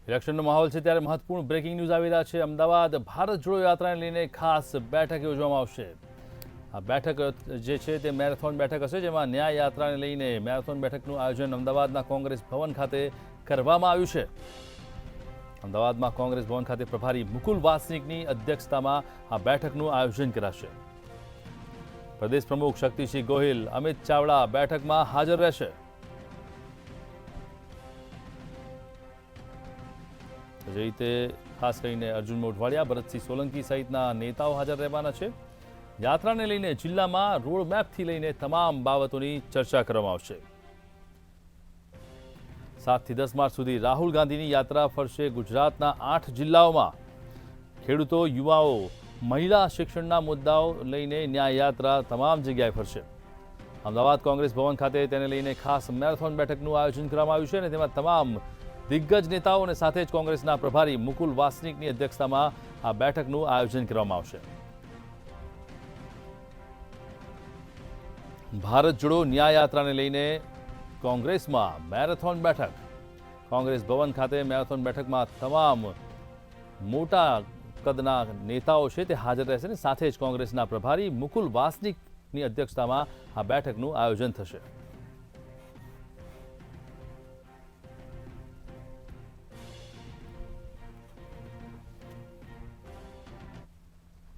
ઇલેક્શનનો માહોલ છે ત્યારે મહત્વપૂર્ણ બ્રેકિંગ ન્યૂઝ આવી રહ્યા છે। અમદાવાદ ભારત જોડો યાત્રાને લઈને ખાસ બેઠક યોજવામાં આવશે। આ બેઠક જે છે તે મેરેથોન બેઠક હશે, જેમાં ન્યાય યાત્રાને લઈને મેરેથોન બેઠકનું આયોજન અમદાવાદના કોંગ્રેસ ભવન ખાતે કરવામાં આવ્યું છે। અમદાવાદમાં કોંગ્રેસ ભવન ખાતે પ્રભારી મુકુલ વાસનિકની અધ્યક્ષતામાં આ બેઠકનું આયોજન કરાશે। પ્રદેશ પ્રમુખ શક્તિસિંહ ગોહિલ, અમિત ચાવડા બેઠકમાં હાજર રહેશે। જે રીતે ખાસ કરીને અર્જુન મોઢવાડિયા, ભરતસિંહ સોલંકી સહિતના નેતાઓ હાજર રહેવાના છે। યાત્રાને લઈને જિલ્લામાં રોડ મેપથી લઈને તમામ બાબતોની ચર્ચા કરવામાં આવશે। 7 થી 10 માર્ચ સુધી રાહુલ ગાંધીની યાત્રા ફરશે ગુજરાતના 8 જિલ્લાઓમાં। ખેડૂતો, યુવાઓ, મહિલા શિક્ષણના મુદ્દાઓ લઈને ન્યાય યાત્રા તમામ જગ્યાએ ફરશે। અમદાવાદ કોંગ્રેસ ભવન ખાતે તેને લઈને ખાસ મેરેથોન બેઠકનું આયોજન કરવામાં આવ્યું છે અને તેમાં તમામ દિગ્ગજ નેતાઓ અને સાથે જ કોંગ્રેસના પ્રભારી મુકુલ વાસનિકની અધ્યક્ષતામાં આ બેઠકનું આયોજન કરવામાં આવશે। ભારત જોડો ન્યાય યાત્રાને લઈને કોંગ્રેસમાં મેરેથોન બેઠક। કોંગ્રેસ ભવન ખાતે મેરેથોન બેઠકમાં તમામ મોટા કદના નેતાઓ છે તે હાજર રહેશે અને સાથે જ કોંગ્રેસના પ્રભારી મુકુલ વાસનિકની અધ્યક્ષતામાં આ બેઠકનું આયોજન થશે।